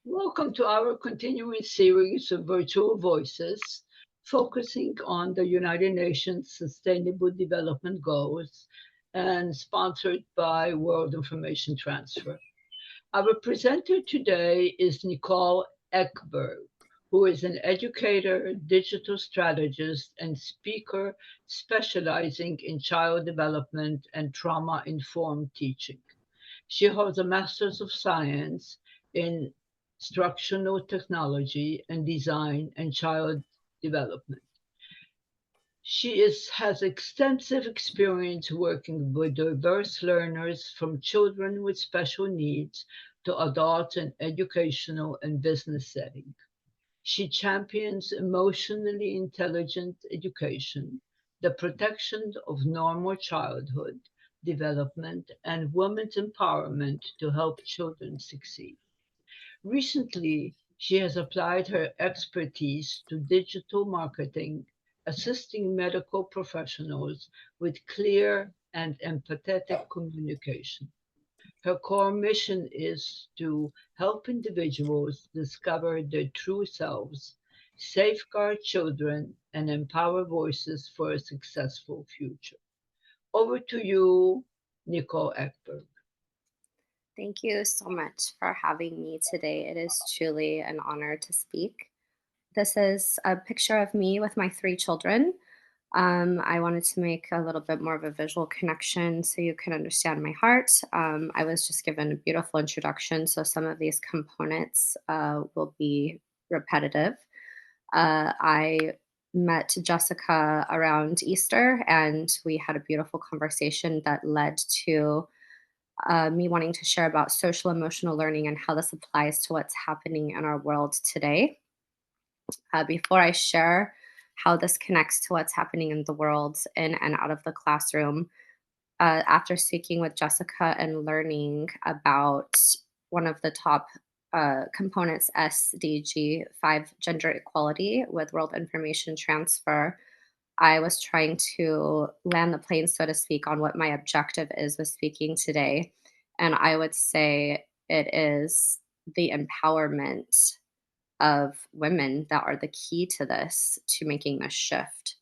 Welcome to our continuing series of virtual voices, focusing on the United Nations Sustainable Development Goals and sponsored by World Information Transfer. Our presenter today is Nicole Eckberg, who is an educator, digital strategist, and speaker specializing in child development and trauma informed teaching. She holds a Master's of Science in Instructional Technology and Design and Child Development. Has extensive experience working with diverse learners from children with special needs to adults in educational and business settings. She champions emotionally intelligent education, the protection of normal childhood development, and women's empowerment to help children succeed. Recently, she has applied her expertise to digital marketing, assisting medical professionals with clear and empathetic communication. Her core mission is to help individuals discover their true selves, safeguard children, and empower voices for a successful future. Over to you, Nicole Eckberg. Thank you so much for having me today. It is truly an honor to speak. This is a picture of me with my three children. I wanted to make a little bit more of a visual connection so you can understand my heart. I was just given a beautiful introduction, so some of these components will be repetitive. I met Jessica around Easter, and we had a beautiful conversation that led to me wanting to share about social emotional learning and how this applies to what's happening in our world today. Before I share how this connects to what's happening in the world in and out of the classroom, after speaking with Jessica and learning about one of the top components, SDG 5, gender equality with world information transfer, I was trying to land the plane, so to speak, on what my objective is with speaking today. And I would say it is the empowerment of women that are the key to this, to making this shift.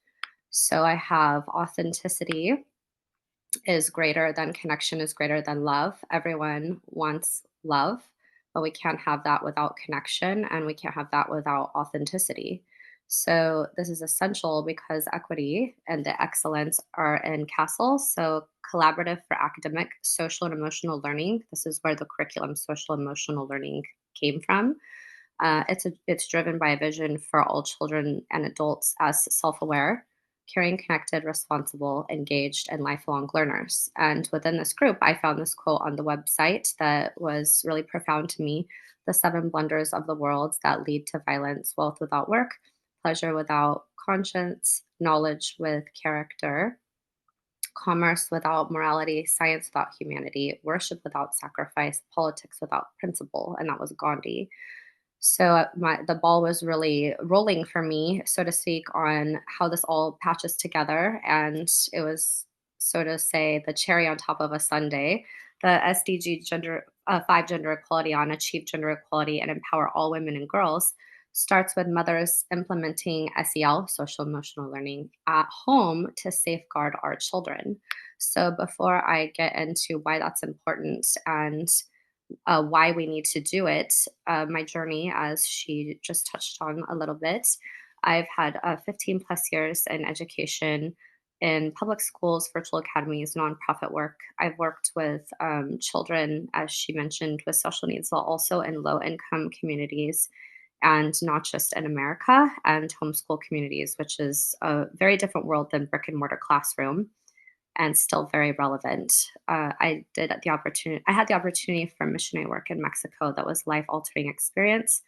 So I have authenticity is greater than connection, is greater than love. Everyone wants love, but we can't have that without connection, and we can't have that without authenticity. So this is essential because equity and the excellence are in CASTLE. So collaborative for academic, social, and emotional learning. This is where the curriculum social emotional learning came from. It's driven by a vision for all children and adults as self-aware, caring, connected, responsible, engaged, and lifelong learners. And within this group, I found this quote on the website that was really profound to me: the seven blunders of the world that lead to violence: wealth without work, pleasure without conscience, knowledge with character, commerce without morality, science without humanity, worship without sacrifice, politics without principle. And that was Gandhi. So the ball was really rolling for me, so to speak, on how this all patches together, and it was, so to say, the cherry on top of a sundae. The SDG gender 5, gender equality, on achieve gender equality and empower all women and girls, starts with mothers implementing SEL, social emotional learning, at home to safeguard our children. So before I get into why that's important and why we need to do it. My journey, as she just touched on a little bit, I've had 15 plus years in education in public schools, virtual academies, nonprofit work. I've worked with children, as she mentioned, with special needs, while also in low income communities, and not just in America, and homeschool communities, which is a very different world than brick and mortar classroom, and still very relevant. I had the opportunity for missionary work in Mexico that was life altering experience.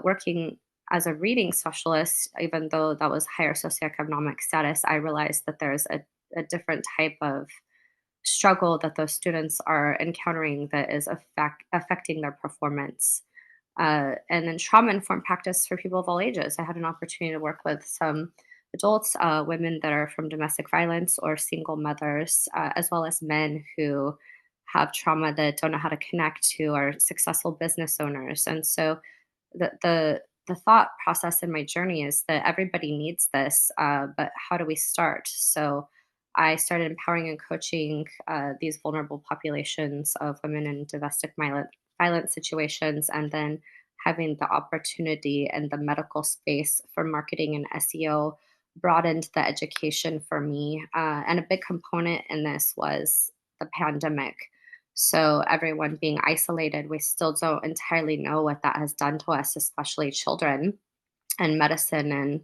Working as a reading specialist, even though that was higher socioeconomic status, I realized that there's a different type of struggle that those students are encountering that is affecting their performance. And then trauma informed practice for people of all ages. I had an opportunity to work with some adults, women that are from domestic violence or single mothers, as well as men who have trauma that don't know how to connect to are successful business owners. And so the thought process in my journey is that everybody needs this, but how do we start? So I started empowering and coaching these vulnerable populations of women in domestic violence situations, and then having the opportunity and the medical space for marketing and SEO broadened the education for me. And a big component in this was the pandemic. So, everyone being isolated, we still don't entirely know what that has done to us, especially children, and medicine and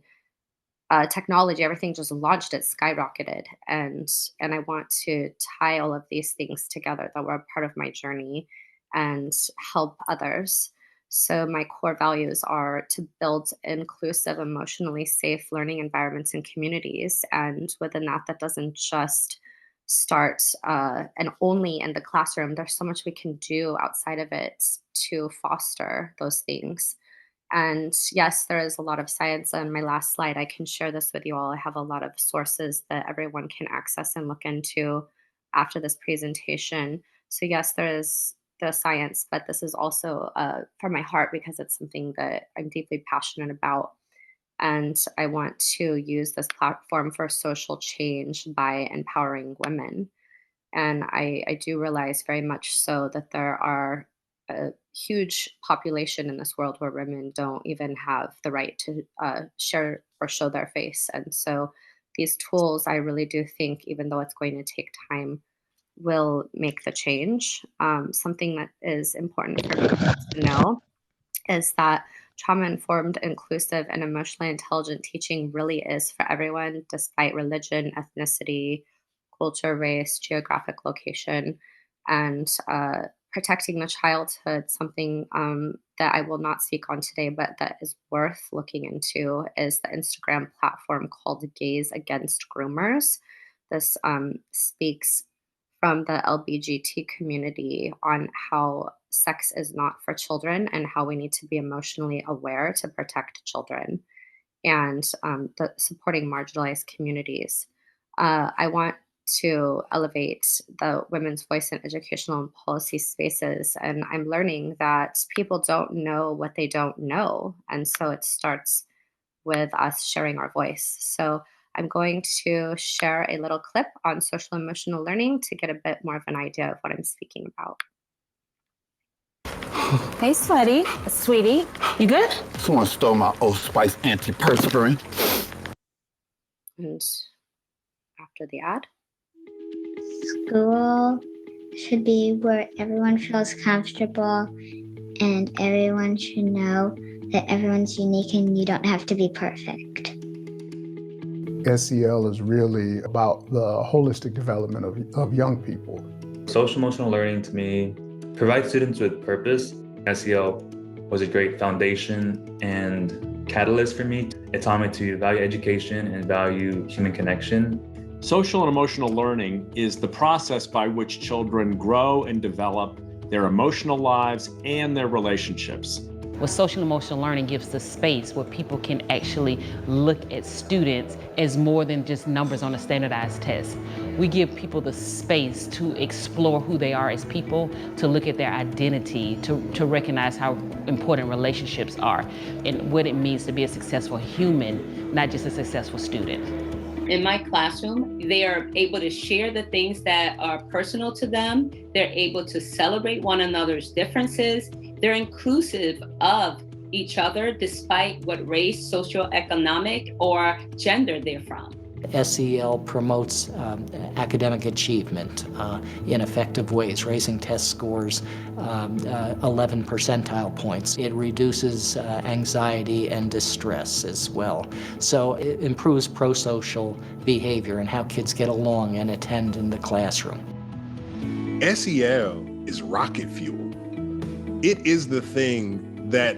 technology. Everything just launched, it skyrocketed. And I want to tie all of these things together that were a part of my journey and help others. So my core values are to build inclusive, emotionally safe learning environments and communities. And within that, that doesn't just start and only in the classroom. There's so much we can do outside of it to foster those things. And yes, there is a lot of science. On my last slide, I can share this with you all. I have a lot of sources that everyone can access and look into after this presentation. So yes, there is the science, but this is also from my heart because it's something that I'm deeply passionate about. And I want to use this platform for social change by empowering women. And I do realize very much so that there are a huge population in this world where women don't even have the right to share or show their face. And so these tools, I really do think, even though it's going to take time, will make the change. Something that is important for kids to know is that trauma informed, inclusive, and emotionally intelligent teaching really is for everyone, despite religion, ethnicity, culture, race, geographic location, and protecting the childhood. Something that I will not speak on today, but that is worth looking into is the Instagram platform called Gays Against Groomers. This speaks from the LBGT community on how sex is not for children and how we need to be emotionally aware to protect children and the supporting marginalized communities. I want to elevate the women's voice in educational and policy spaces. And I'm learning that people don't know what they don't know. And so it starts with us sharing our voice. So I'm going to share a little clip on social emotional learning to get a bit more of an idea of what I'm speaking about. Hey, sweetie, you good? Someone stole my Old Spice antiperspirant. And after the ad, School should be where everyone feels comfortable and everyone should know that everyone's unique and you don't have to be perfect. SEL is really about the holistic development of young people. Social emotional learning to me provides students with purpose. SEL was a great foundation and catalyst for me. It taught me to value education and value human connection. Social and emotional learning is the process by which children grow and develop their emotional lives and their relationships. Well, social emotional learning gives the space where people can actually look at students as more than just numbers on a standardized test. We give people the space to explore who they are as people, to look at their identity, to recognize how important relationships are, and what it means to be a successful human, not just a successful student. In my classroom, they are able to share the things that are personal to them. They're able to celebrate one another's differences. They're inclusive of each other despite what race, socioeconomic, or gender they're from. SEL promotes academic achievement in effective ways, raising test scores 11 percentile points. It reduces anxiety and distress as well. So it improves pro-social behavior and how kids get along and attend in the classroom. SEL is rocket fuel. It is the thing that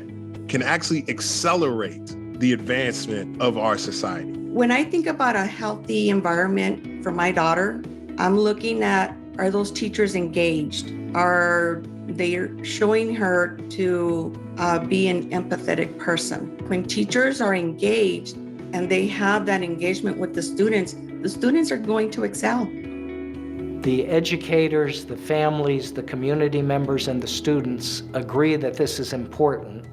can actually accelerate the advancement of our society. When I think about a healthy environment for my daughter, I'm looking at, are those teachers engaged? Are they showing her to be an empathetic person? When teachers are engaged and they have that engagement with the students are going to excel. The educators, the families, the community members, and the students agree that this is important.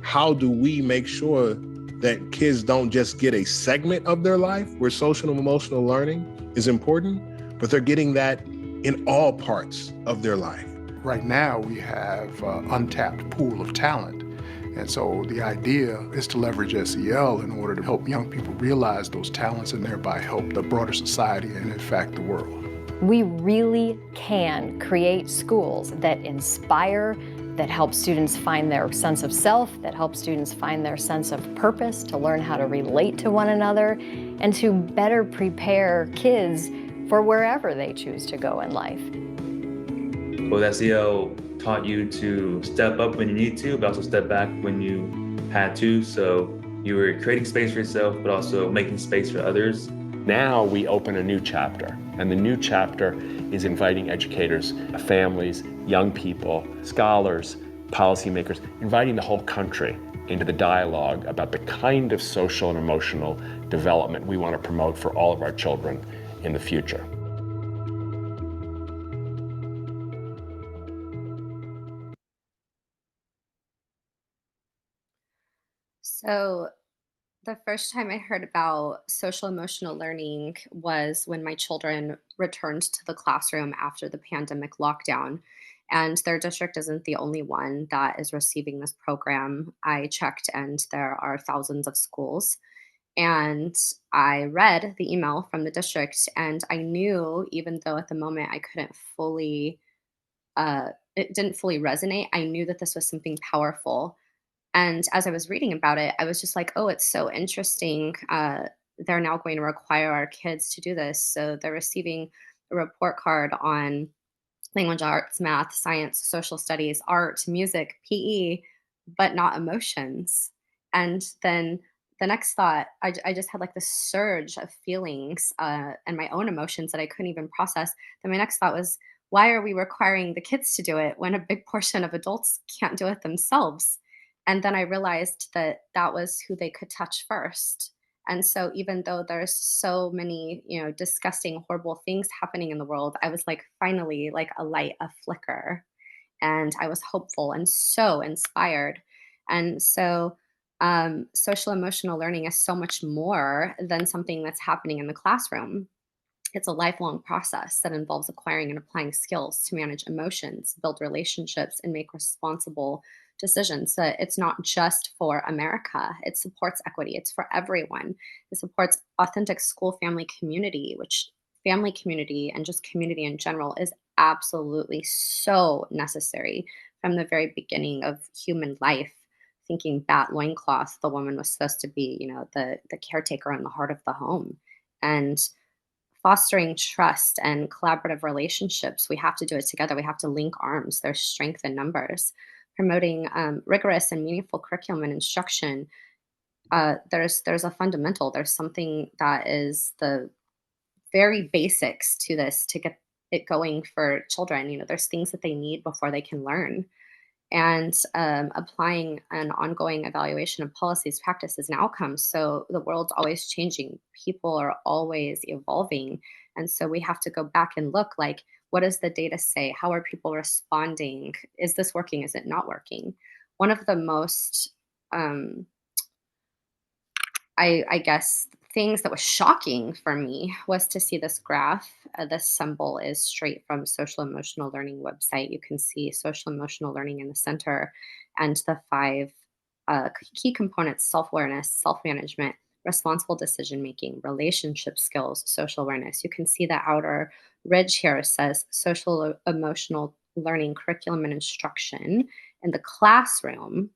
How do we make sure that kids don't just get a segment of their life where social and emotional learning is important, but they're getting that in all parts of their life? Right now, we have an untapped pool of talent. And so the idea is to leverage SEL in order to help young people realize those talents and thereby help the broader society and, in fact, the world. We really can create schools that inspire, that help students find their sense of self, that help students find their sense of purpose, to learn how to relate to one another, and to better prepare kids for wherever they choose to go in life. Well, SEL taught you to step up when you need to, but also step back when you had to. So you were creating space for yourself, but also making space for others. Now we open a new chapter, and the new chapter is inviting educators, families, young people, scholars, policymakers, inviting the whole country into the dialogue about the kind of social and emotional development we want to promote for all of our children in the future. So the first time I heard about social emotional learning was when my children returned to the classroom after the pandemic lockdown. And their district isn't the only one that is receiving this program. I checked, and there are thousands of schools. And I read the email from the district, and I knew, even though at the moment I couldn't fully, it didn't fully resonate, I knew that this was something powerful. And as I was reading about it, I was just like, oh, it's so interesting. They're now going to require our kids to do this. So they're receiving a report card on language arts, math, science, social studies, art, music, PE, but not emotions. And then the next thought, I just had like this surge of feelings and my own emotions that I couldn't even process. Then my next thought was, why are we requiring the kids to do it when a big portion of adults can't do it themselves? And then I realized that that was who they could touch first. And so even though there's so many, disgusting, horrible things happening in the world, I was like, finally, like a light, a flicker. And I was hopeful and so inspired. And so social emotional learning is so much more than something that's happening in the classroom. It's a lifelong process that involves acquiring and applying skills to manage emotions, build relationships, and make responsible decisions. So it's not just for America. It supports equity. It's for everyone. It supports authentic school family community, which family community and just community in general is absolutely so necessary from the very beginning of human life. Thinking bat loincloth, the woman was supposed to be, the caretaker in the heart of the home. And fostering trust and collaborative relationships, we have to do it together. We have to link arms. There's strength in numbers. Promoting rigorous and meaningful curriculum and instruction. There's a fundamental. There's something that is the very basics to this to get it going for children. There's things that they need before they can learn, and applying an ongoing evaluation of policies, practices, and outcomes. So the world's always changing. People are always evolving. And so we have to go back and look like, what does the data say? How are people responding? Is this working? Is it not working? One of the most I guess things that was shocking for me was to see this graph. This symbol is straight from social emotional learning website. You can see social emotional learning in the center and the five key components: self-awareness, self-management, responsible decision making, relationship skills, social awareness. You can see the outer ridge here says social emotional learning curriculum and instruction in the classroom,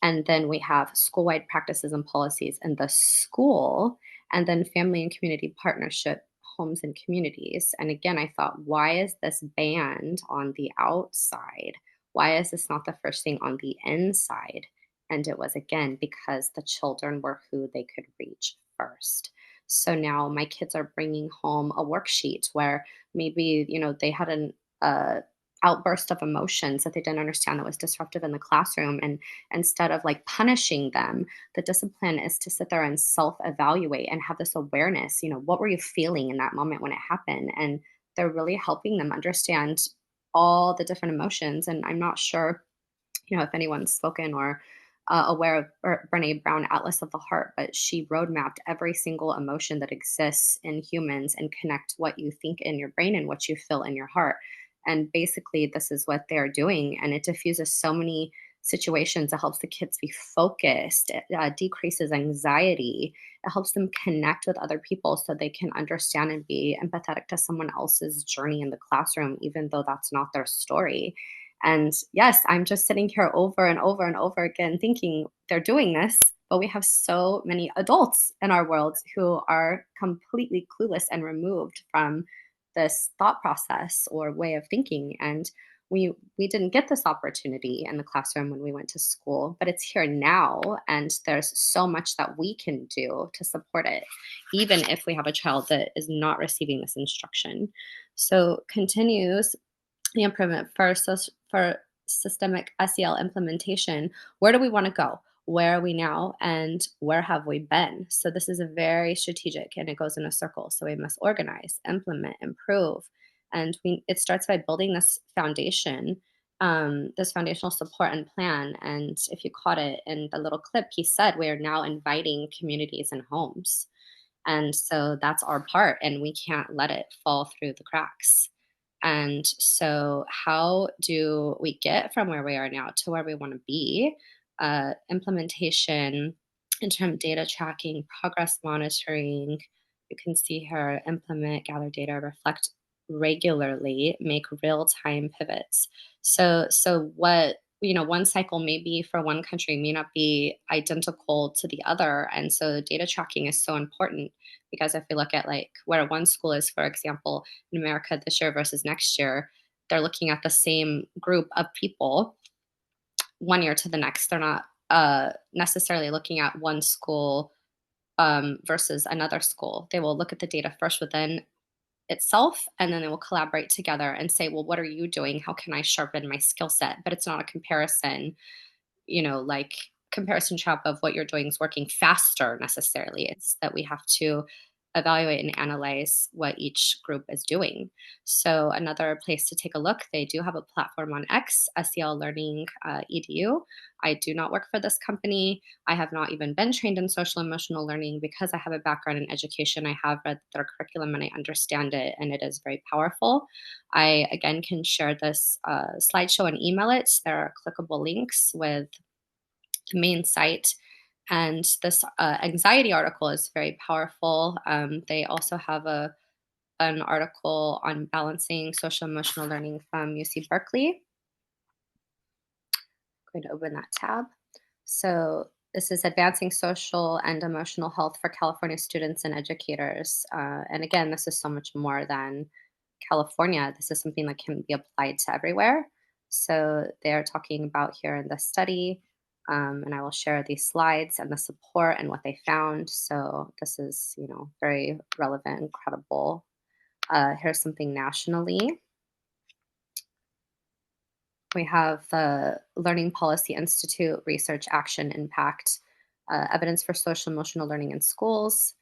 and then we have school-wide practices and policies in the school, and then family and community partnership, homes and communities. And again, I thought, why is this band on the outside? Why is this not the first thing on the inside? And it was, again, because the children were who they could reach first. So now my kids are bringing home a worksheet where maybe, they had an outburst of emotions that they didn't understand that was disruptive in the classroom. And instead of like punishing them, the discipline is to sit there and self evaluate and have this awareness. What were you feeling in that moment when it happened? And they're really helping them understand all the different emotions. And I'm not sure, if anyone's spoken or aware of Brene Brown Atlas of the Heart, but she road mapped every single emotion that exists in humans and connect what you think in your brain and what you feel in your heart. And basically, this is what they're doing, and it diffuses so many situations. It helps the kids be focused. It decreases anxiety. It helps them connect with other people so they can understand and be empathetic to someone else's journey in the classroom, even though that's not their story. And yes, I'm just sitting here over and over and over again thinking they're doing this, but we have so many adults in our world who are completely clueless and removed from this thought process or way of thinking. And we didn't get this opportunity in the classroom when we went to school, but it's here now, and there's so much that we can do to support it, even if we have a child that is not receiving this instruction. So continues the improvement for systemic SEL implementation. Where do we want to go? Where are we now? And where have we been? So this is a very strategic, and it goes in a circle. So we must organize, implement, improve. And it starts by building this foundation, this foundational support and plan. And if you caught it in the little clip, he said we are now inviting communities and homes. And so that's our part, and we can't let it fall through the cracks. And so, how do we get from where we are now to where we want to be? Implementation, interim data tracking, progress monitoring. You can see here implement, gather data, reflect regularly, make real time pivots. So what one cycle maybe for one country may not be identical to the other, and so data tracking is so important because if we look at like where one school is, for example, in America this year versus next year, they're looking at the same group of people one year to the next. They're not necessarily looking at one school versus another school. They will look at the data first within itself, and then they will collaborate together and say, well, what are you doing? How can I sharpen my skill set? But it's not a comparison, like comparison trap of what you're doing is working faster necessarily. It's that we have to evaluate and analyze what each group is doing. So another place to take a look, they do have a platform on X, SEL Learning EDU. I do not work for this company. I have not even been trained in social emotional learning because I have a background in education. I have read their curriculum and I understand it, and it is very powerful. I again can share this slideshow and email it. There are clickable links with the main site. And this anxiety article is very powerful. They also have an article on balancing social emotional learning from UC Berkeley. I'm going to open that tab. So this is advancing social and emotional health for California students and educators. And again, this is so much more than California. This is something that can be applied to everywhere. So they are talking about here in this study, and I will share these slides and the support and what they found. So this is, very relevant and credible. Here's something nationally. We have the Learning Policy Institute Research Action Impact, Evidence for Social Emotional Learning in Schools.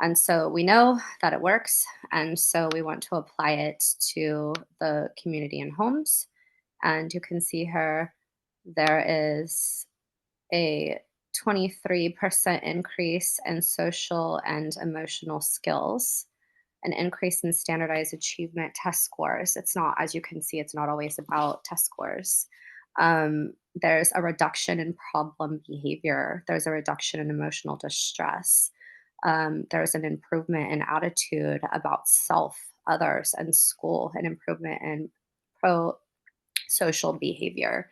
And so we know that it works. And so we want to apply it to the community and homes. And you can see here, there is a 23% increase in social and emotional skills, an increase in standardized achievement test scores. It's not, as you can see, it's not always about test scores. There's a reduction in problem behavior. There's a reduction in emotional distress. There's an improvement in attitude about self, others, and school, an improvement in pro-social behavior.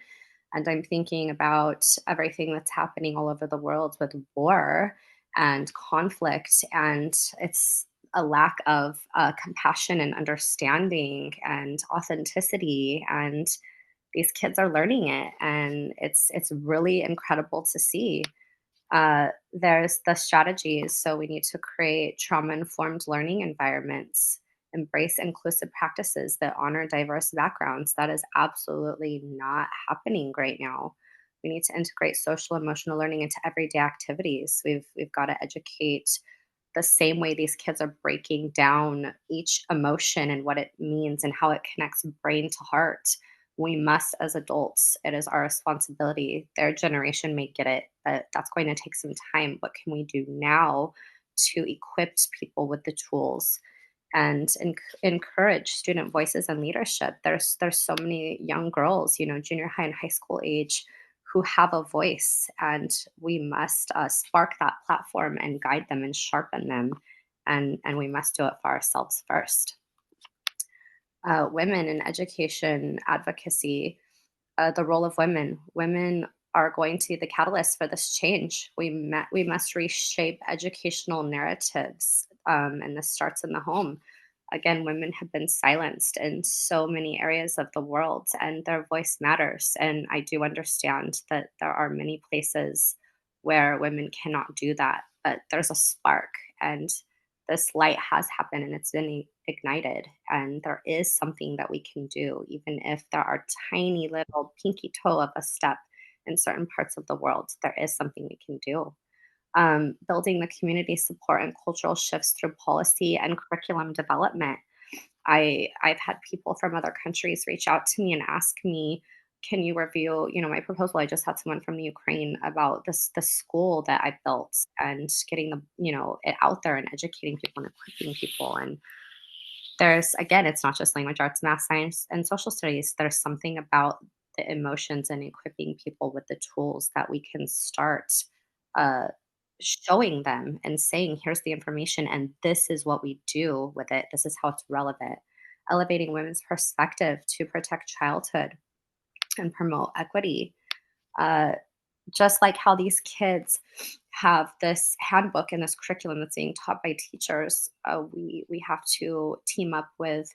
And I'm thinking about everything that's happening all over the world with war and conflict, and it's a lack of compassion and understanding and authenticity, and these kids are learning it, and it's really incredible to see. There's the strategies. So we need to create trauma informed learning environments, embrace inclusive practices that honor diverse backgrounds. That is absolutely not happening right now. We need to integrate social emotional learning into everyday activities. We've got to educate the same way these kids are breaking down each emotion and what it means and how it connects brain to heart, we must, as adults, it is our responsibility. Their generation may get it, but that's going to take some time. What can we do now to equip people with the tools and encourage student voices and leadership? There's so many young girls, junior high and high school age, who have a voice, and we must spark that platform and guide them and sharpen them, and we must do it for ourselves first. Women in education advocacy, the role of women. Women are going to be the catalyst for this change. We must reshape educational narratives, and this starts in the home. Again, women have been silenced in so many areas of the world, and their voice matters. And I do understand that there are many places where women cannot do that, but there's a spark, and this light has happened and it's been ignited. And there is something that we can do, even if there are tiny little pinky toe of a step in certain parts of the world. There is something we can do. Building the community support and cultural shifts through policy and curriculum development. I've had people from other countries reach out to me and ask me, can you review, my proposal? I just had someone from the Ukraine about the school that I built, and getting it out there and educating people and equipping people. And there's, again, it's not just language arts, math, science, and social studies. There's something about the emotions and equipping people with the tools that we can start uh, showing them and saying, here's the information, and this is what we do with it. This is how it's relevant. Elevating women's perspective to protect childhood and promote equity. Uh, just like how these kids have this handbook and this curriculum that's being taught by teachers, we have to team up with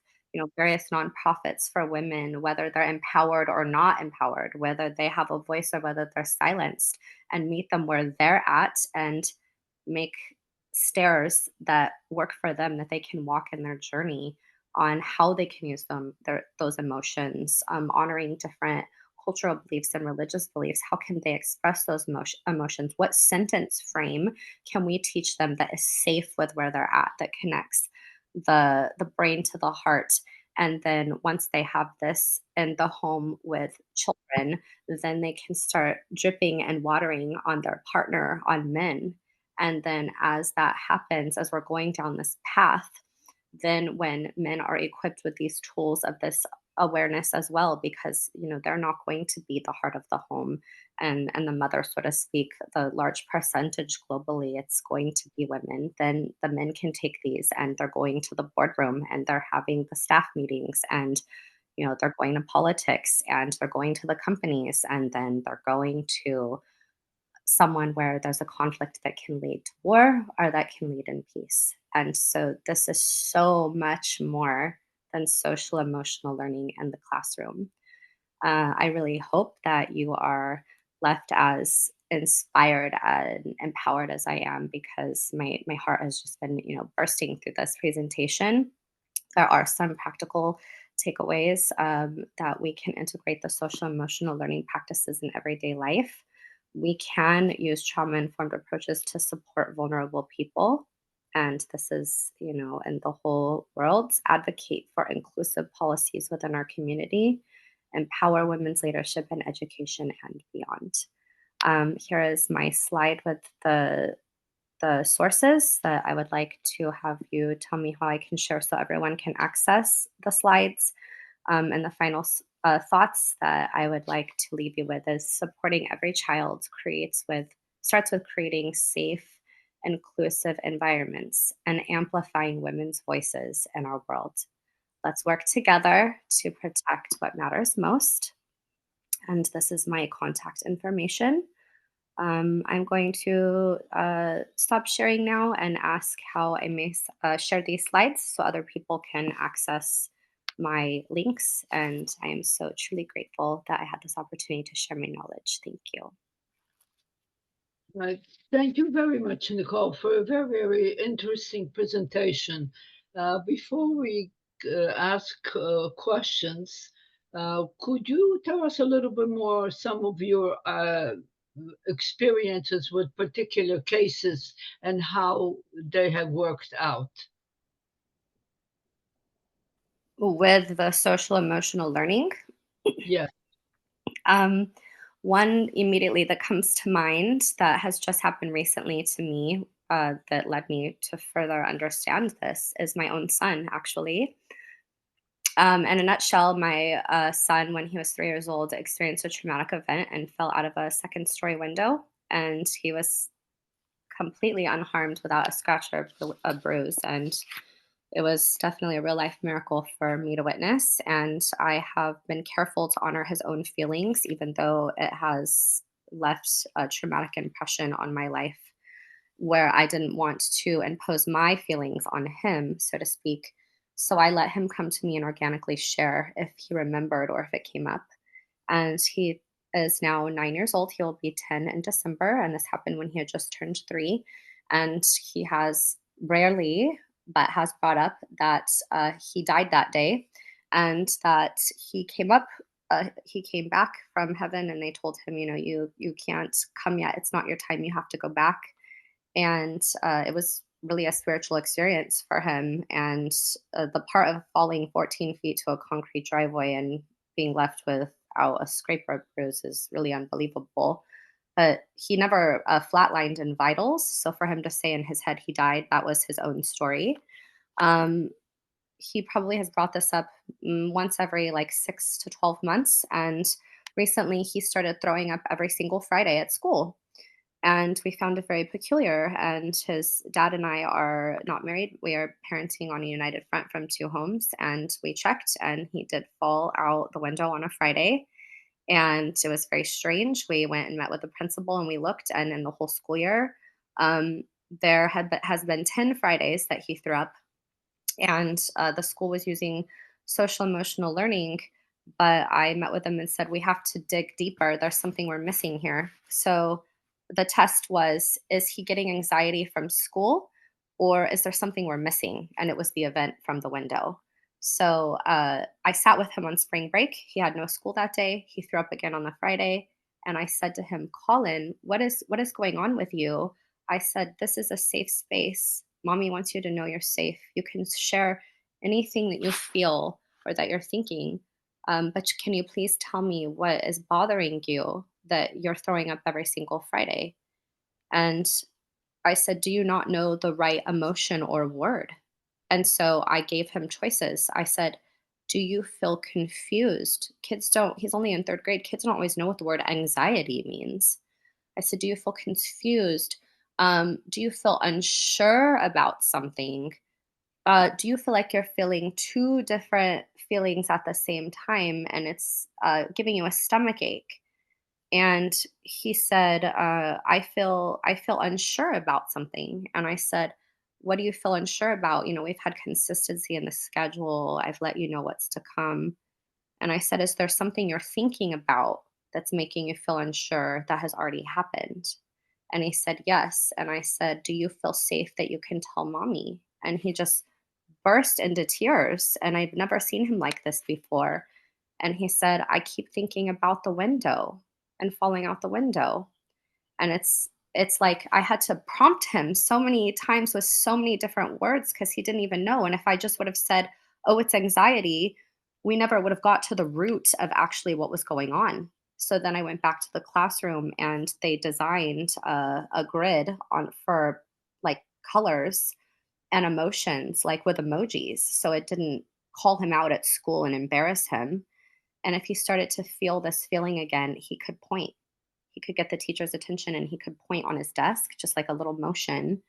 various nonprofits for women, whether they're empowered or not empowered, whether they have a voice or whether they're silenced, and meet them where they're at and make stairs that work for them, that they can walk in their journey on how they can use those emotions, honoring different cultural beliefs and religious beliefs. How can they express those emotions? What sentence frame can we teach them that is safe with where they're at, that connects the brain to the heart? And then once they have this in the home with children, then they can start dripping and watering on their partner, on men. And then as that happens, as we're going down this path, then when men are equipped with these tools of this awareness as well, because they're not going to be the heart of the home and the mother, so to speak, the large percentage globally, it's going to be women. Then the men can take these, and they're going to the boardroom, and they're having the staff meetings, and they're going to politics, and they're going to the companies, and then they're going to someone where there's a conflict that can lead to war or that can lead in peace. And so this is so much more than social emotional learning in the classroom. I really hope that you are left as inspired and empowered as I am, because my heart has just been bursting through this presentation. There are some practical takeaways, that we can integrate the social emotional learning practices in everyday life. We can use trauma informed approaches to support vulnerable people. And this is, in the whole world, advocate for inclusive policies within our community, empower women's leadership and education, and beyond. Here is my slide with the sources that I would like to have you tell me how I can share so everyone can access the slides. And the final thoughts that I would like to leave you with is supporting every child starts with creating safe, inclusive environments and amplifying women's voices in our world. Let's work together to protect what matters most. And this is my contact information. I'm going to stop sharing now and ask how I may share these slides so other people can access my links. And I am so truly grateful that I had this opportunity to share my knowledge. Thank you. Right. Thank you very much, Nicole, for a very, very interesting presentation. Before we ask questions, could you tell us a little bit more some of your experiences with particular cases and how they have worked out. With the social emotional learning, Yeah. um, one immediately that comes to mind that has just happened recently to me, that led me to further understand this is my own son, actually. In a nutshell, my son, when he was 3 years old, experienced a traumatic event and fell out of a second-story window. And he was completely unharmed without a scratch or a bruise. And it was definitely a real life miracle for me to witness. And I have been careful to honor his own feelings, even though it has left a traumatic impression on my life where I didn't want to impose my feelings on him, so to speak. So I let him come to me and organically share if he remembered or if it came up. And he is now 9 years old. He'll be 10 in December. And this happened when he had just turned 3. And he has rarely, but has brought up that he died that day and that he came back from heaven and they told him, you can't come yet. It's not your time. You have to go back. And it was really a spiritual experience for him. And the part of falling 14 feet to a concrete driveway and being left without a scrape or bruise is really unbelievable. But he never flatlined in vitals. So for him to say in his head he died, that was his own story. Um, he probably has brought this up once every like 6 to 12 months. And recently he started throwing up every single Friday at school. And we found it very peculiar. And his dad and I are not married. We are parenting on a united front from 2 homes. And we checked, and he did fall out the window on a Friday. And it was very strange. We went and met with the principal, and we looked, and in the whole school year, um, has been 10 Fridays that he threw up, and the school was using social emotional learning. But I met with them and said, we have to dig deeper. There's something we're missing here. So the test was, is he getting anxiety from school, or is there something we're missing? And it was the event from the window. So I sat with him on spring break. He had no school that day. He threw up again on the Friday. And I said to him, Colin, what is going on with you? I said, this is a safe space. Mommy wants you to know you're safe. You can share anything that you feel or that you're thinking. But can you please tell me what is bothering you that you're throwing up every single Friday? And I said, do you not know the right emotion or word? And so I gave him choices. I said, do you feel confused? Kids don't, he's only in third grade. Kids don't always know what the word anxiety means. I said, do you feel confused? Do you feel unsure about something? Do you feel like you're feeling two different feelings at the same time and it's giving you a stomach ache? And he said, I feel unsure about something. And I said, what do you feel unsure about? We've had consistency in the schedule. I've let you know what's to come. And I said, is there something you're thinking about that's making you feel unsure that has already happened? And he said, yes. And I said, do you feel safe that you can tell mommy? And he just burst into tears. And I've never seen him like this before. And he said, I keep thinking about the window and falling out the window. And it's like I had to prompt him so many times with so many different words because he didn't even know. And if I just would have said, oh, it's anxiety, we never would have got to the root of actually what was going on. So then I went back to the classroom and they designed a grid on for like colors and emotions, like with emojis. So it didn't call him out at school and embarrass him. And if he started to feel this feeling again, he could point. He could get the teacher's attention and he could point on his desk, just like a little motion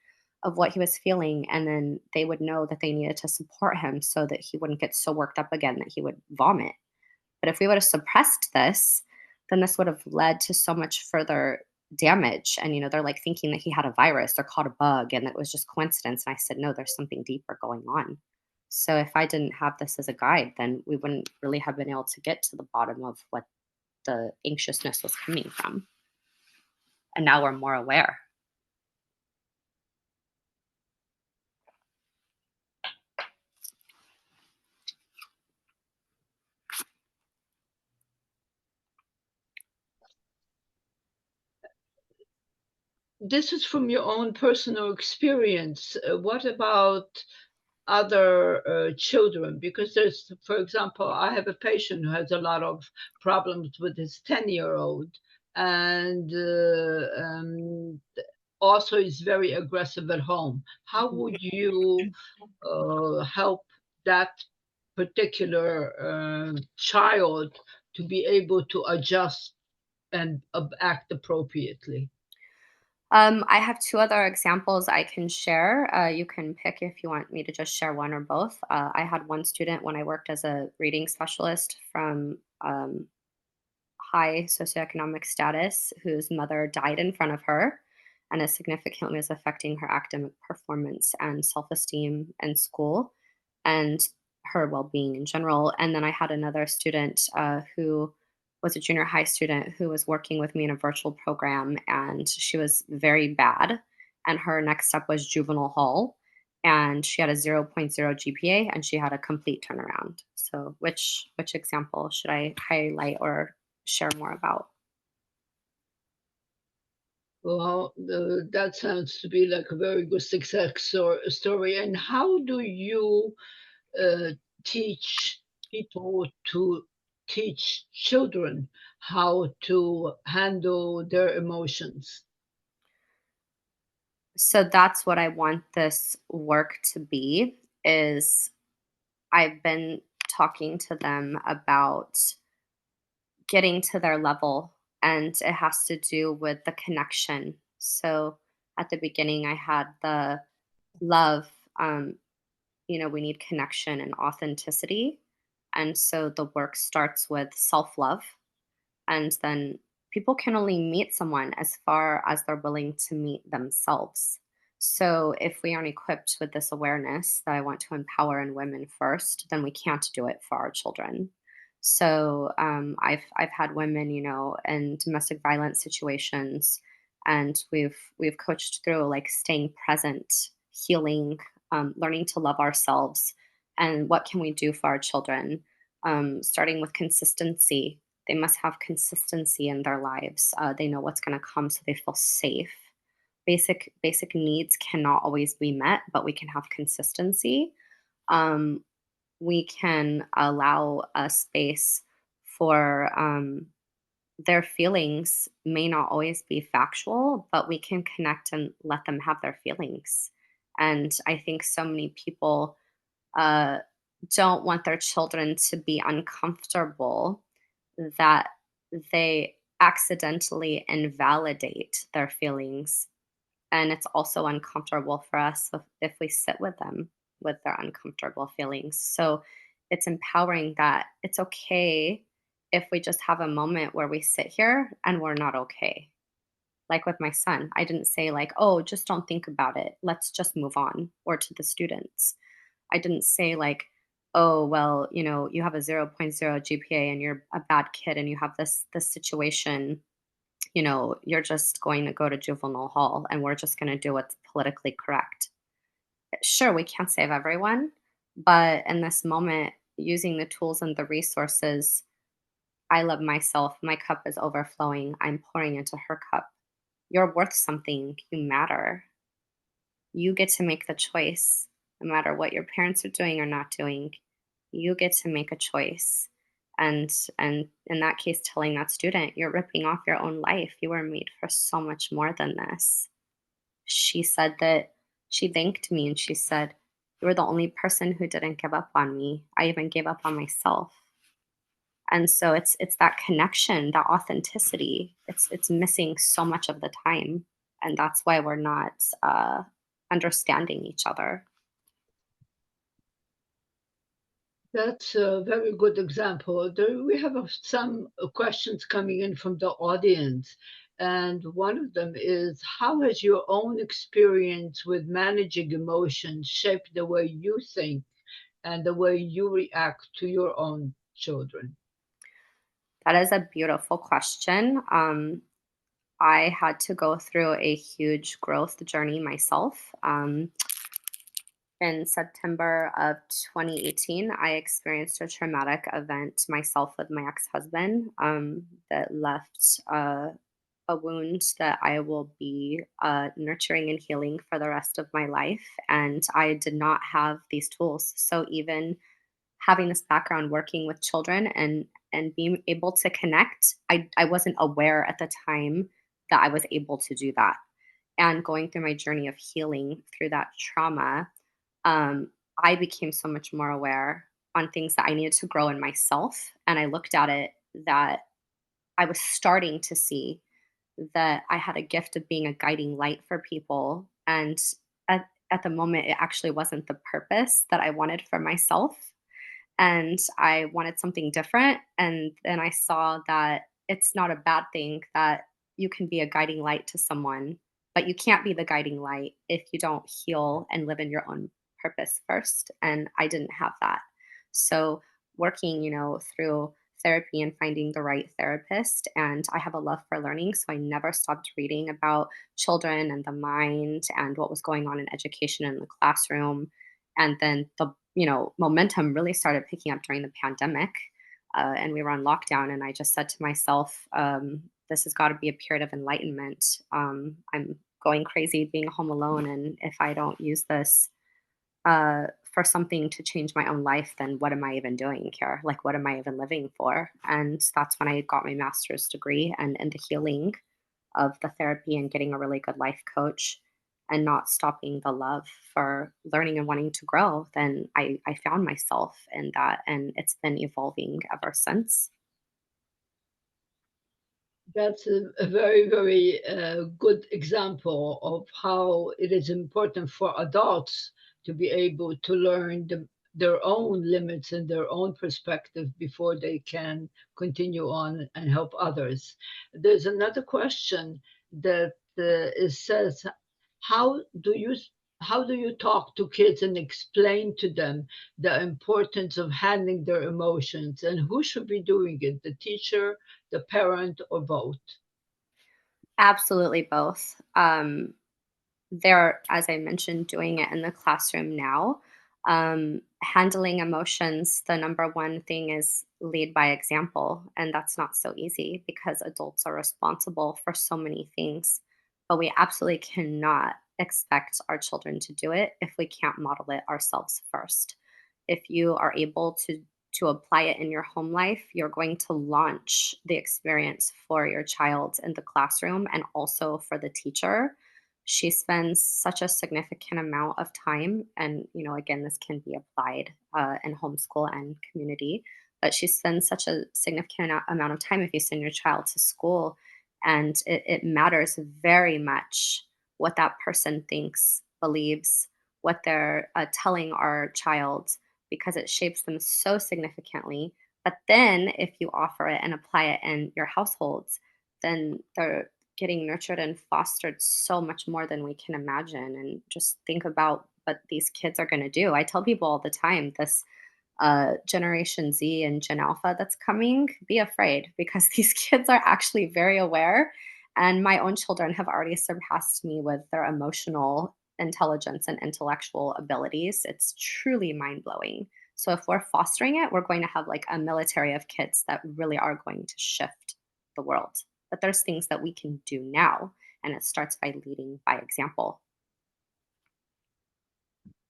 of what he was feeling. And then they would know that they needed to support him so that he wouldn't get so worked up again that he would vomit. But if we would have suppressed this, then this would have led to so much further damage. And, they're like thinking that he had a virus or caught a bug and that it was just coincidence. And I said, no, there's something deeper going on. So if I didn't have this as a guide, then we wouldn't really have been able to get to the bottom of what the anxiousness was coming from. And now we're more aware. this is from your own personal experience. What about other children? Because there's, for example, I have a patient who has a lot of problems with his 10-year-old, and also is very aggressive at home. How would you help that particular child to be able to adjust and act appropriately? I have two other examples I can share. You can pick if you want me to just share one or both. I had one student when I worked as a reading specialist from high socioeconomic status whose mother died in front of her, and it significantly was affecting her academic performance and self-esteem in school and her well-being in general. And then I had another student who was a junior high student who was working with me in a virtual program, and she was very bad, and her next step was juvenile hall, and she had a zero point 0.0 GPA, and she had a complete turnaround. So which example should I highlight or share more about? Well, that sounds to be like a very good success story. And how do you uh, teach people to teach children how to handle their emotions? So that's what I want this work to be is I've been talking to them about getting to their level, and it has to do with the connection. So at the beginning I had the love, we need connection and authenticity. And so the work starts with self-love. And then people can only meet someone as far as they're willing to meet themselves. So if we aren't equipped with this awareness that I want to empower in women first, then we can't do it for our children. So I've had women, in domestic violence situations, and we've coached through like staying present, healing, learning to love ourselves, and what can we do for our children, starting with consistency. They must have consistency in their lives. They know what's going to come, so they feel safe. Basic needs cannot always be met, but we can have consistency. Um, we can allow a space for their feelings may not always be factual, but we can connect and let them have their feelings. And I think so many people uh, don't want their children to be uncomfortable, that they accidentally invalidate their feelings. And it's also uncomfortable for us if we sit with them with their uncomfortable feelings. So it's empowering that it's okay if we just have a moment where we sit here and we're not okay. Like with my son, I didn't say, like, oh, just don't think about it. Let's just move on. Or to the students, I didn't say like, "Oh, well, you have a zero point 0.0 GPA and you're a bad kid and you have this situation, you're just going to go to juvenile hall and we're just going to do what's politically correct." Sure, we can't save everyone, but in this moment, using the tools and the resources, I love myself. My cup is overflowing. I'm pouring into her cup. You're worth something. You matter. You get to make the choice. No matter what your parents are doing or not doing, you get to make a choice. And in that case, telling that student, you're ripping off your own life. You were made for so much more than this. She said that she thanked me and she said, "You were the only person who didn't give up on me. I even gave up on myself." And so it's that connection, that authenticity. It's missing so much of the time, and that's why we're not understanding each other. That's a very good example. We have some questions coming in from the audience, and one of them is, how has your own experience with managing emotions shaped the way you think and the way you react to your own children? That is a beautiful question. I had to go through a huge growth journey myself. In September of 2018, I experienced a traumatic event myself with my ex husband that left a wound that I will be nurturing and healing for the rest of my life. And I did not have these tools. So even having this background working with children and being able to connect, I wasn't aware at the time that I was able to do that. And going through my journey of healing through that trauma, um, I became so much more aware on things that I needed to grow in myself. And I looked at it that I was starting to see that I had a gift of being a guiding light for people. And at the moment, it actually wasn't the purpose that I wanted for myself. And I wanted something different. And then I saw that it's not a bad thing that you can be a guiding light to someone, but you can't be the guiding light if you don't heal and live in your own purpose first. And I didn't have that. So working, through therapy and finding the right therapist. And I have a love for learning. So I never stopped reading about children and the mind and what was going on in education in the classroom. And then the momentum really started picking up during the pandemic, and we were on lockdown. And I just said to myself, "This has got to be a period of enlightenment. I'm going crazy being home alone, and if I don't use this for something to change my own life, then what am I even doing here? Like, what am I even living for?" And that's when I got my master's degree and in the healing of the therapy and getting a really good life coach and not stopping the love for learning and wanting to grow. Then I found myself in that, and it's been evolving ever since. That's a very, very good example of how it is important for adults to be able to learn their own limits and their own perspective before they can continue on and help others. There's another question that it says, how do you how do you talk to kids and explain to them the importance of handling their emotions, and who should be doing it, the teacher, the parent, or both? Absolutely both. They're, as I mentioned, doing it in the classroom now. Handling emotions, the number one thing is lead by example. And that's not so easy because adults are responsible for so many things. But we absolutely cannot expect our children to do it if we can't model it ourselves first. If you are able to apply it in your home life, you're going to launch the experience for your child in the classroom and also for the teacher. She spends such a significant amount of time, and again, this can be applied in homeschool and community, but she spends such a significant amount of time if you send your child to school, and it matters very much what that person thinks, believes, what they're telling our child, because it shapes them so significantly. But then if you offer it and apply it in your households, then they're getting nurtured and fostered so much more than we can imagine. And just think about what these kids are going to do. I tell people all the time, this Generation Z and Gen Alpha that's coming, be afraid because these kids are actually very aware. And my own children have already surpassed me with their emotional intelligence and intellectual abilities. It's truly mind blowing. So if we're fostering it, we're going to have like a military of kids that really are going to shift the world. But there's things that we can do now, and it starts by leading by example.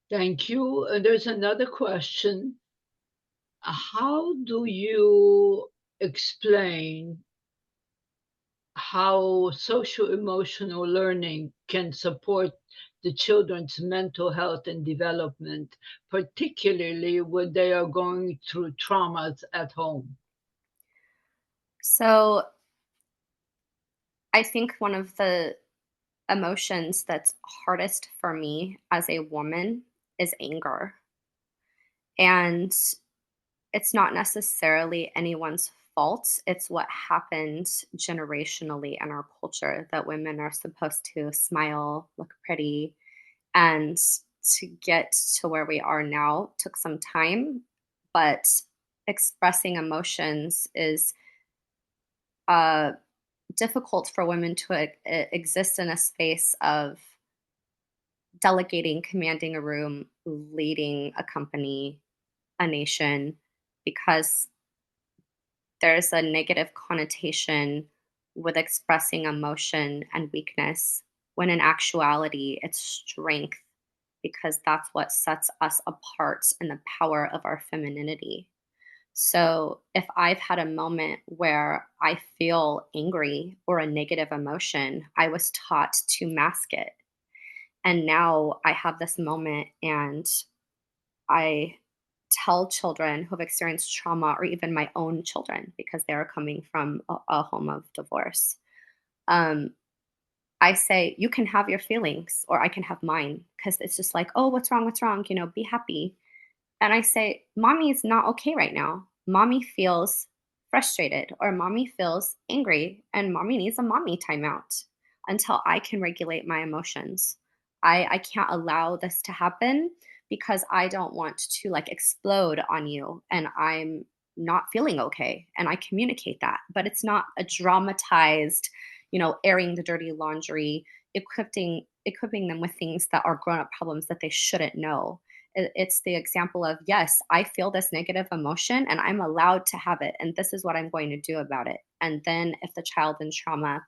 Thank you. There's another question. How do you explain how social emotional learning can support the children's mental health and development, particularly when they are going through traumas at home? So I think one of the emotions that's hardest for me as a woman is anger. And it's not necessarily anyone's fault. It's what happened generationally in our culture that women are supposed to smile, look pretty, and to get to where we are now took some time. But expressing emotions is uh, difficult for women to exist in a space of delegating, commanding a room, leading a company, a nation, because there's a negative connotation with expressing emotion and weakness, when in actuality, it's strength, because that's what sets us apart in the power of our femininity. So if I've had a moment where I feel angry or a negative emotion, I was taught to mask it. And now I have this moment and I tell children who have experienced trauma, or even my own children, because they're coming from a home of divorce. Um, I say, you can have your feelings or I can have mine. Because it's just like, oh, what's wrong? What's wrong? Be happy. And I say, mommy is not okay right now. Mommy feels frustrated or mommy feels angry and mommy needs a mommy timeout until I can regulate my emotions. I can't allow this to happen because I don't want to like explode on you and I'm not feeling okay. And I communicate that, but it's not a dramatized, airing the dirty laundry, equipping them with things that are grown up problems that they shouldn't know. It's the example of, yes, I feel this negative emotion and I'm allowed to have it. And this is what I'm going to do about it. And then if the child in trauma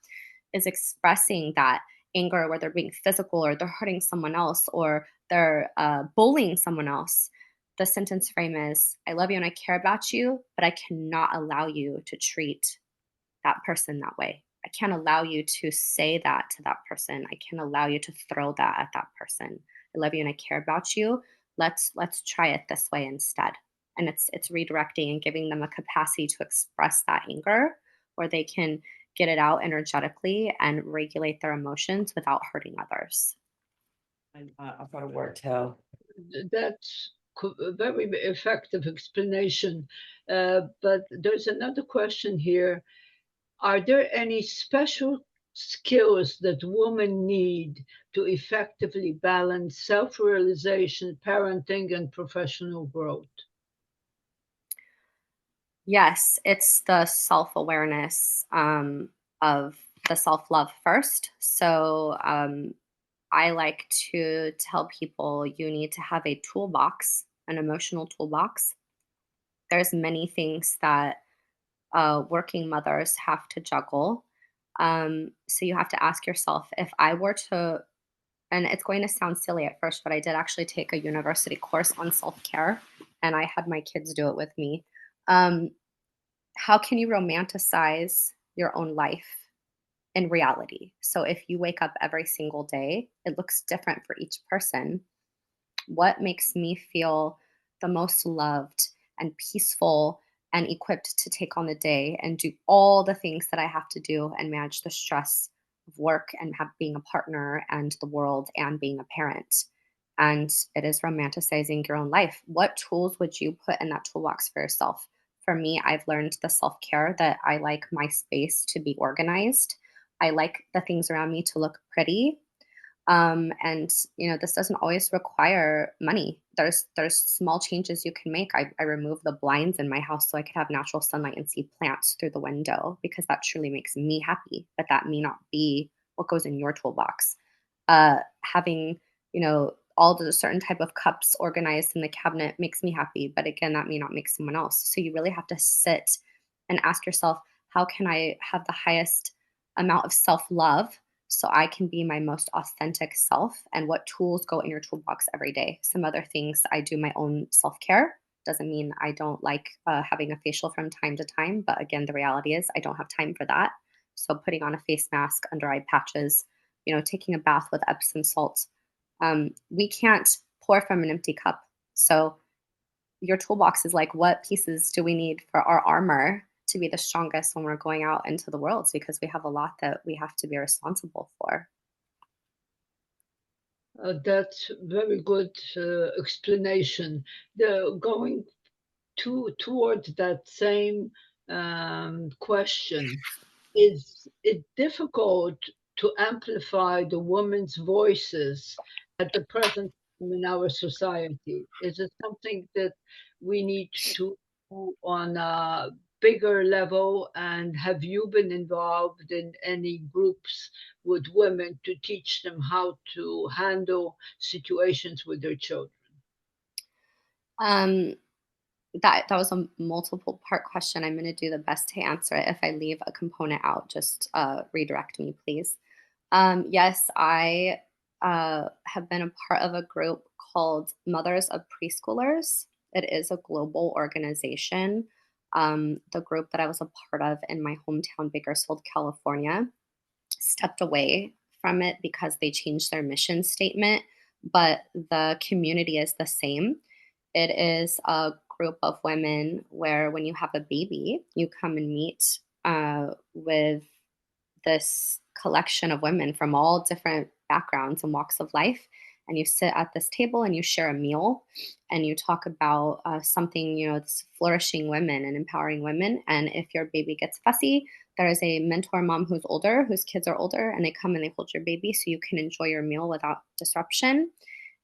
is expressing that anger, where they're being physical or they're hurting someone else or they're bullying someone else, the sentence frame is, I love you and I care about you, but I cannot allow you to treat that person that way. I can't allow you to say that to that person. I can't allow you to throw that at that person. I love you and I care about you. Let's try it this way instead. And it's redirecting and giving them a capacity to express that anger where they can get it out energetically and regulate their emotions without hurting others. I've got a word tell. That's a very effective explanation. But there's another question here. Are there any special skills that women need to effectively balance self realization, parenting, and professional growth? Yes, it's the self awareness of the self love first. So I like to tell people you need to have a toolbox, an emotional toolbox. There's many things that working mothers have to juggle. So you have to ask yourself, if I were to, and it's going to sound silly at first, but I did actually take a university course on self care and I had my kids do it with me. Um, how can you romanticize your own life in reality? So if you wake up every single day, it looks different for each person. What makes me feel the most loved and peaceful and equipped to take on the day and do all the things that I have to do and manage the stress of work and being a partner and the world and being a parent? And it is romanticizing your own life. What tools would you put in that toolbox for yourself? For me, I've learned the self care that I like my space to be organized. I like the things around me to look pretty. And this doesn't always require money. There's small changes you can make. I remove the blinds in my house so I could have natural sunlight and see plants through the window because that truly makes me happy. But that may not be what goes in your toolbox. Having all the certain type of cups organized in the cabinet makes me happy, but again, that may not make someone else. So you really have to sit and ask yourself, how can I have the highest amount of self love so I can be my most authentic self, and what tools go in your toolbox every day? Some other things, I do my own self care. Doesn't mean I don't like having a facial from time to time, but again, the reality is I don't have time for that. So putting on a face mask, under eye patches, taking a bath with Epsom salt. We can't pour from an empty cup. So your toolbox is like, what pieces do we need for our armor to be the strongest when we're going out into the world? Because we have a lot that we have to be responsible for. That's very good explanation. Going toward that same question, is it difficult to amplify the women's voices at the present time in our society? Is it something that we need to do on a bigger level? And have you been involved in any groups with women to teach them how to handle situations with their children? Um, that was a multiple part question. I'm going to do the best to answer it. If I leave a component out, just redirect me, please. Yes, I have been a part of a group called Mothers of Preschoolers. It is a global organization. The group that I was a part of in my hometown, Bakersfield, California, stepped away from it because they changed their mission statement, but the community is the same. It is a group of women where when you have a baby, you come and meet with this collection of women from all different backgrounds and walks of life. And you sit at this table and you share a meal and you talk about something, it's flourishing women and empowering women. And if your baby gets fussy, there is a mentor mom who's older, whose kids are older, and they come and they hold your baby so you can enjoy your meal without disruption.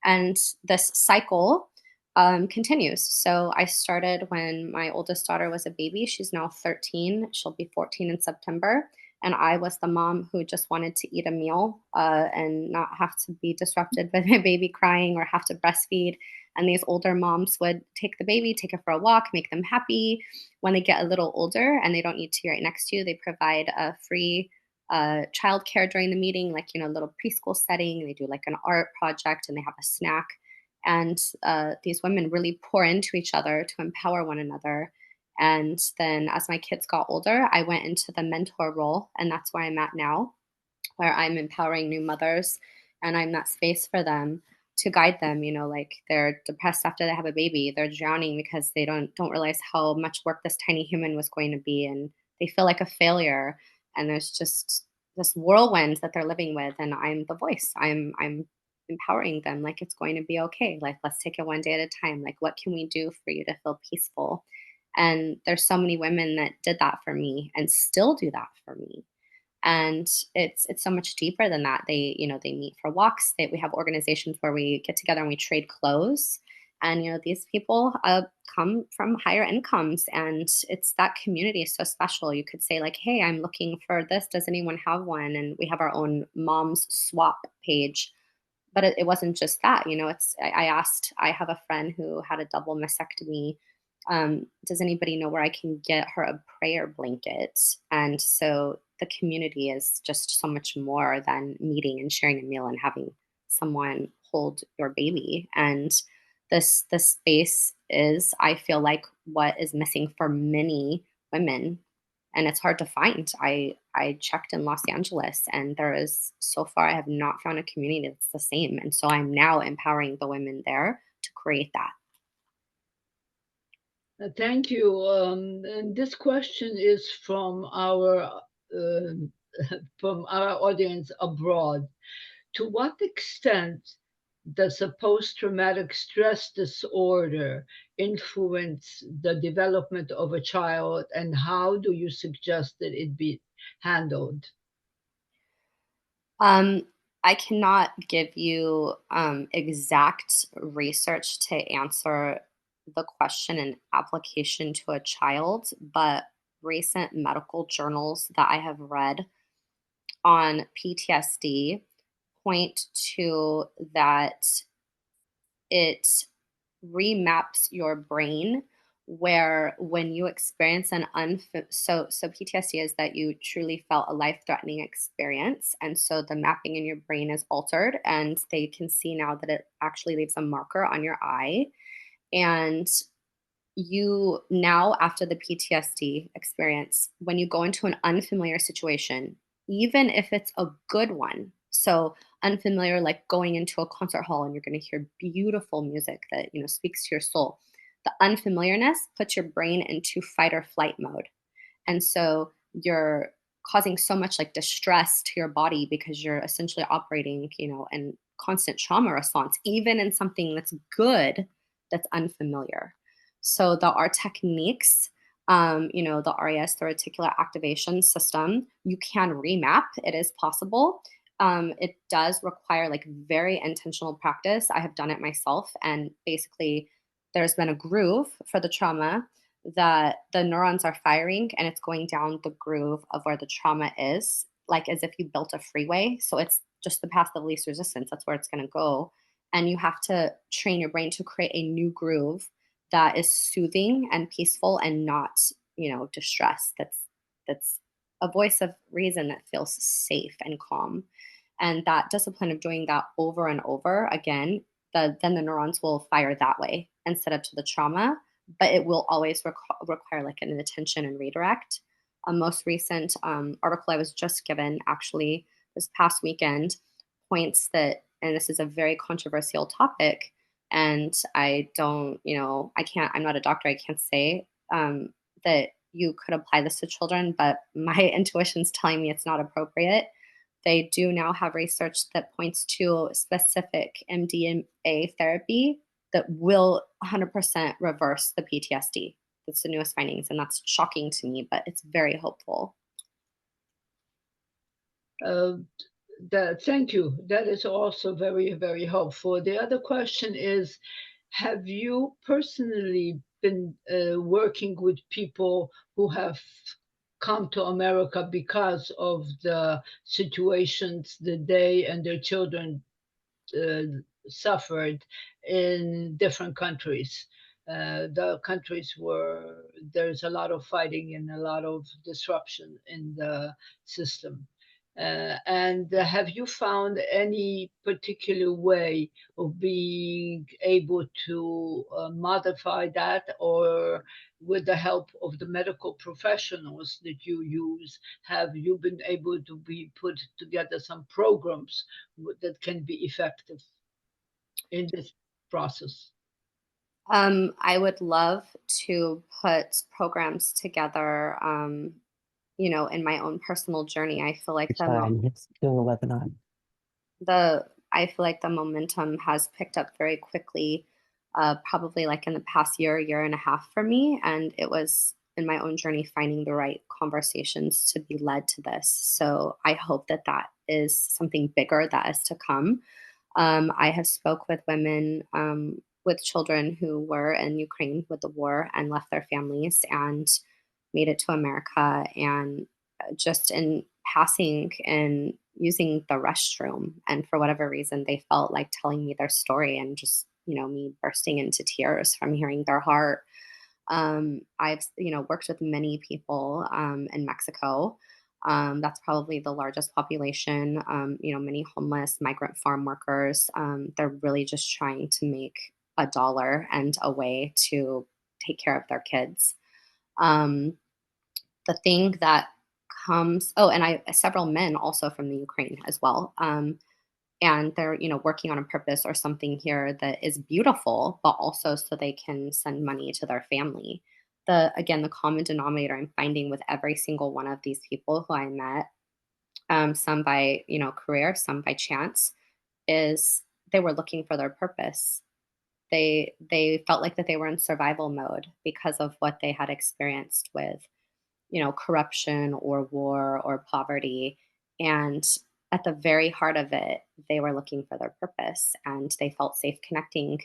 And this cycle continues. So I started when my oldest daughter was a baby. She's now 13. She'll be 14 in September. And I was the mom who just wanted to eat a meal and not have to be disrupted by my baby crying or have to breastfeed. And these older moms would take the baby, take it for a walk, make them happy. When they get a little older and they don't need to be right next to you, they provide a free childcare during the meeting, like, a little preschool setting. They do like an art project and they have a snack. And these women really pour into each other to empower one another. And then as my kids got older, I went into the mentor role. And that's where I'm at now, where I'm empowering new mothers and I'm that space for them to guide them. Like they're depressed after they have a baby, they're drowning because they don't realize how much work this tiny human was going to be. And they feel like a failure. And there's just this whirlwind that they're living with. And I'm the voice. I'm empowering them like it's going to be okay. Like, let's take it one day at a time. Like, what can we do for you to feel peaceful? And there's so many women that did that for me and still do that for me. And it's so much deeper than that. They meet for walks. We have organizations where we get together and we trade clothes. And these people come from higher incomes, and it's that community is so special. You could say like, "Hey, I'm looking for this. Does anyone have one?" And we have our own moms swap page. But it wasn't just that. I asked. I have a friend who had a double mastectomy. Does anybody know where I can get her a prayer blanket? And so the community is just so much more than meeting and sharing a meal and having someone hold your baby. And this space is, I feel like, what is missing for many women, and it's hard to find. I checked in Los Angeles, and there is, so far I have not found a community that's the same. And so I'm now empowering the women there to create that. Thank you. And this question is from our from our audience abroad. To what extent does a post-traumatic stress disorder influence the development of a child, and how do you suggest that it be handled? Um, I cannot give you exact research to answer the question and application to a child, but recent medical journals that I have read on PTSD point to that it remaps your brain, where when you experience an so PTSD is that you truly felt a life-threatening experience, and so the mapping in your brain is altered, and they can see now that it actually leaves a marker on your eye. And you now, after the PTSD experience, when you go into an unfamiliar situation, even if it's a good one, so unfamiliar, like going into a concert hall and you're going to hear beautiful music that speaks to your soul, the unfamiliarness puts your brain into fight or flight mode. And so you're causing so much like distress to your body because you're essentially operating, in constant trauma response, even in something that's good, that's unfamiliar. So there are techniques, the RAS, the reticular activation system, you can remap. It is possible. It does require like very intentional practice. I have done it myself, and basically, there's been a groove for the trauma that the neurons are firing, and it's going down the groove of where the trauma is, like as if you built a freeway. So it's just the path of least resistance. That's where it's going to go. And you have to train your brain to create a new groove that is soothing and peaceful and not, distress. That's a voice of reason that feels safe and calm. And that discipline of doing that over and over again, then the neurons will fire that way instead of to the trauma, but it will always require like an attention and redirect. A most recent article I was just given actually this past weekend points that, and this is a very controversial topic, and I don't, I'm not a doctor, I can't say that you could apply this to children, but my intuition's telling me it's not appropriate. They do now have research that points to specific MDMA therapy that will 100% reverse the PTSD. That's the newest findings, and that's shocking to me, but it's very hopeful. Uh, Thank you. That is also very, very helpful. The other question is, have you personally been working with people who have come to America because of the situations that they and their children uh, suffered in different countries? The countries where there's a lot of fighting and a lot of disruption in the system. And have you found any particular way of being able to modify that, or with the help of the medical professionals that you use, have you been able to be put together some programs that can be effective in this process? I would love to put programs together, in my own personal journey. I feel like I'm just doing a webinar. I feel like the momentum has picked up very quickly, probably like in the past year and a half for me. And it was in my own journey finding the right conversations to be led to this. So I hope that that is something bigger that is to come. I have spoke with women with children who were in Ukraine with the war and left their families and made it to America. And just in passing and using the restroom, and for whatever reason, they felt like telling me their story, and just me bursting into tears from hearing their heart. I've worked with many people in Mexico. That's probably the largest population. Many homeless migrant farm workers. They're really just trying to make a dollar and a way to take care of their kids. Um, the thing that comes, oh, and I several men also from the Ukraine as well. And they're working on a purpose or something here that is beautiful, but also so they can send money to their family. The common denominator I'm finding with every single one of these people who I met, some by career, some by chance, is they were looking for their purpose. They felt like that they were in survival mode because of what they had experienced with corruption or war or poverty. And at the very heart of it, they were looking for their purpose, and they felt safe connecting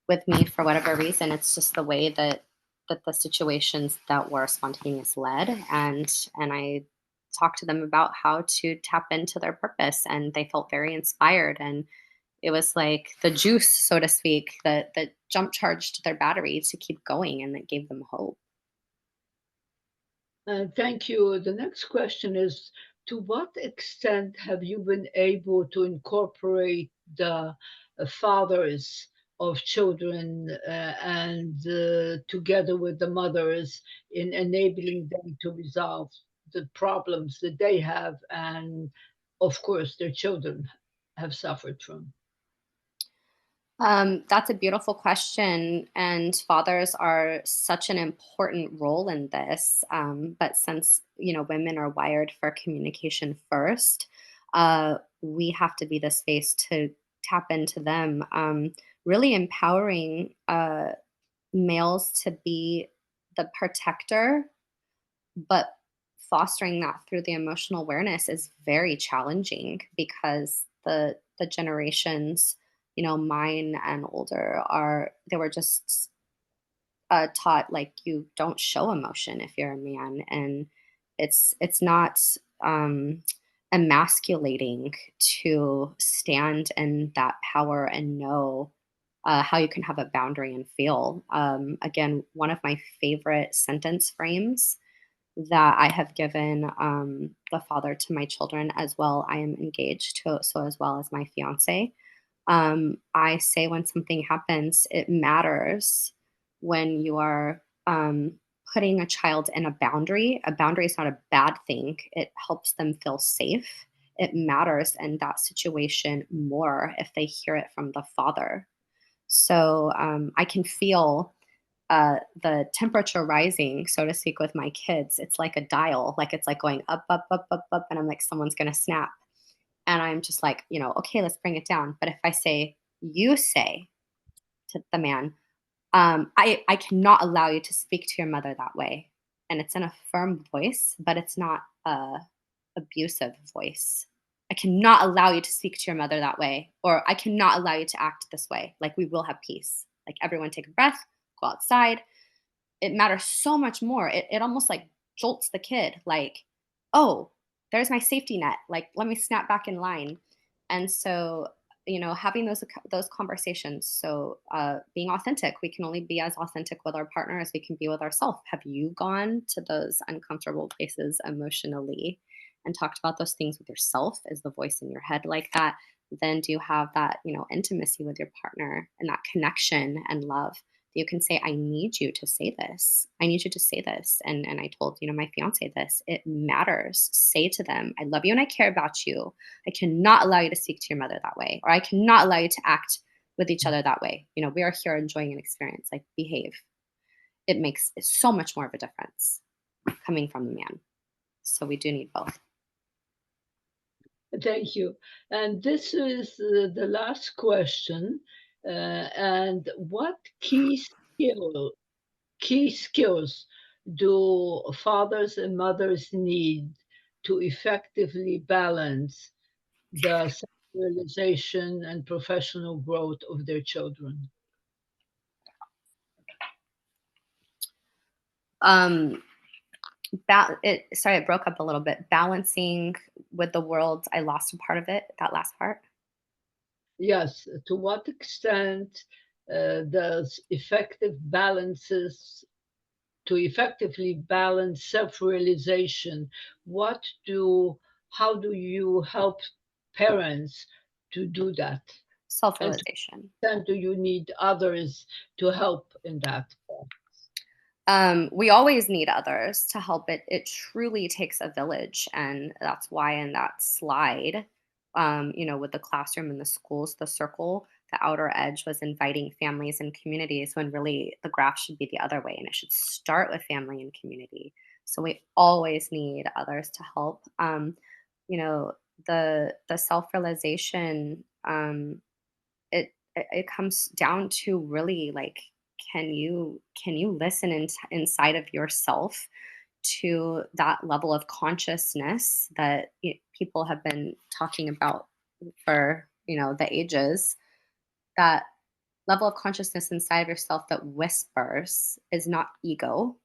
with me for whatever reason. It's just the way that the situations that were spontaneous led, and I talked to them about how to tap into their purpose, and they felt very inspired. And it was like the juice, so to speak, that jump charged their battery to keep going, and that gave them hope. Thank you. The next question is, to what extent have you been able to incorporate the fathers of children and together with the mothers in enabling them to resolve the problems that they have and, of course, their children have suffered from? That's a beautiful question, and fathers are such an important role in this. But since women are wired for communication first, we have to be the space to tap into them. Really empowering males to be the protector, but fostering that through the emotional awareness is very challenging because the generations, mine and older, they were just taught like you don't show emotion if you're a man, and it's not um emasculating to stand in that power and know how you can have a boundary and feel. Again, one of my favorite sentence frames that I have given the father to my children as well. I am engaged to, so as well as my fiance. I say when something happens, it matters when you are putting a child in a boundary. A boundary is not a bad thing, it helps them feel safe. It matters in that situation more if they hear it from the father. So I can feel the temperature rising, so to speak, with my kids. It's like a dial, like it's like going up, up, up, up, up, and I'm like, someone's gonna snap. And I'm just like, okay, let's bring it down. But if I say, you say to the man, I cannot allow you to speak to your mother that way. And it's in a firm voice, but it's not a abusive voice. I cannot allow you to speak to your mother that way, or I cannot allow you to act this way. Like, we will have peace. Like, everyone take a breath, go outside. It matters so much more. It almost like jolts the kid, like, oh, there's my safety net. Like, let me snap back in line. And so, having those conversations. So, being authentic, we can only be as authentic with our partner as we can be with ourselves. Have you gone to those uncomfortable places emotionally and talked about those things with yourself? Is the voice in your head like that? Then do you have that, intimacy with your partner and that connection and love? You can say, I need you to say this. I need you to say this. And I told, my fiance this. It matters. Say to them, I love you and I care about you. I cannot allow you to speak to your mother that way, or I cannot allow you to act with each other that way. We are here enjoying an experience, like, behave. It makes so much more of a difference coming from the man. So we do need both. Thank you. And this is the last question. And what key skills do fathers and mothers need to effectively balance the self-realization and professional growth of their children? Sorry, it broke up a little bit. Balancing with the world. I lost a part of it, that last part. Yes, to what extent does effectively balance self-realization? How do you help parents to do that? And to Self-realization. what extent do you need others to help in that? We always need others to help. It truly takes a village, and that's why in that slide, with the classroom and the schools, the circle, the outer edge was inviting families and communities, when really the graph should be the other way, and it should start with family and community. So we always need others to help. You know, the self realization. It comes down to really, like, can you listen inside of yourself to that level of consciousness that people have been talking about for the ages. That level of consciousness inside of yourself that whispers is not ego.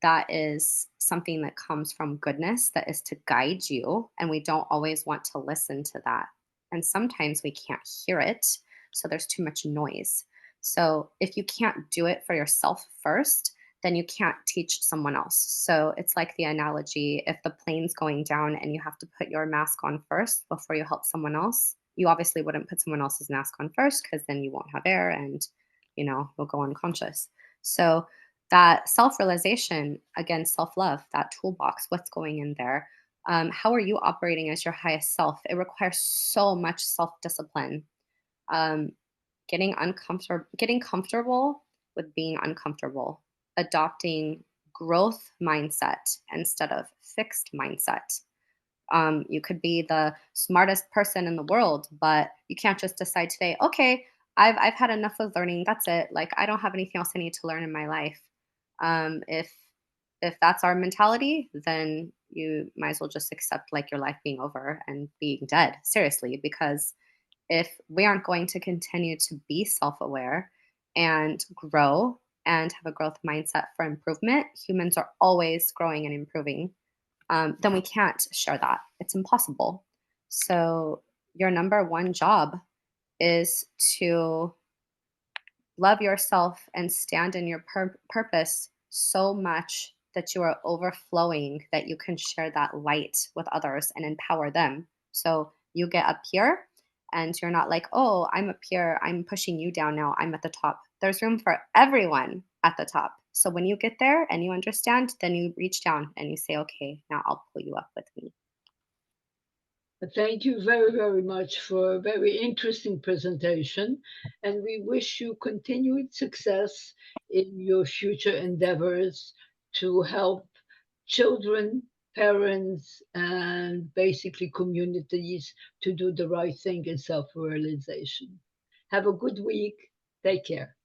That is something that comes from goodness, that is to guide you. And we don't always want to listen to that. And sometimes we can't hear it. So there's too much noise. So if you can't do it for yourself first, then you can't teach someone else. So it's like the analogy, if the plane's going down and you have to put your mask on first before you help someone else, you obviously wouldn't put someone else's mask on first, because then you won't have air and you'll go unconscious. So that self-realization, again, self-love, that toolbox, what's going in there, how are you operating as your highest self? It requires so much self-discipline. um, getting comfortable with being uncomfortable, adopting growth mindset instead of fixed mindset. You could be the smartest person in the world, but you can't just decide today, okay, I've had enough of learning. That's it. Like, I don't have anything else I need to learn in my life. If that's our mentality, then you might as well just accept, like, your life being over and being dead. Seriously, because if we aren't going to continue to be self-aware and grow and have a growth mindset for improvement, humans are always growing and improving, then we can't share that. It's impossible. So your number one job is to love yourself and stand in your purpose so much that you are overflowing, that you can share that light with others and empower them. So you get up here and you're not like, oh, I'm up here, I'm pushing you down now, I'm at the top. There's room for everyone at the top. So when you get there and you understand, then you reach down and you say, okay, now I'll pull you up with me. Thank you very, very much for a very interesting presentation, and we wish you continued success in your future endeavors to help children, parents, and basically communities to do the right thing in self realization. Have a good week. Take care.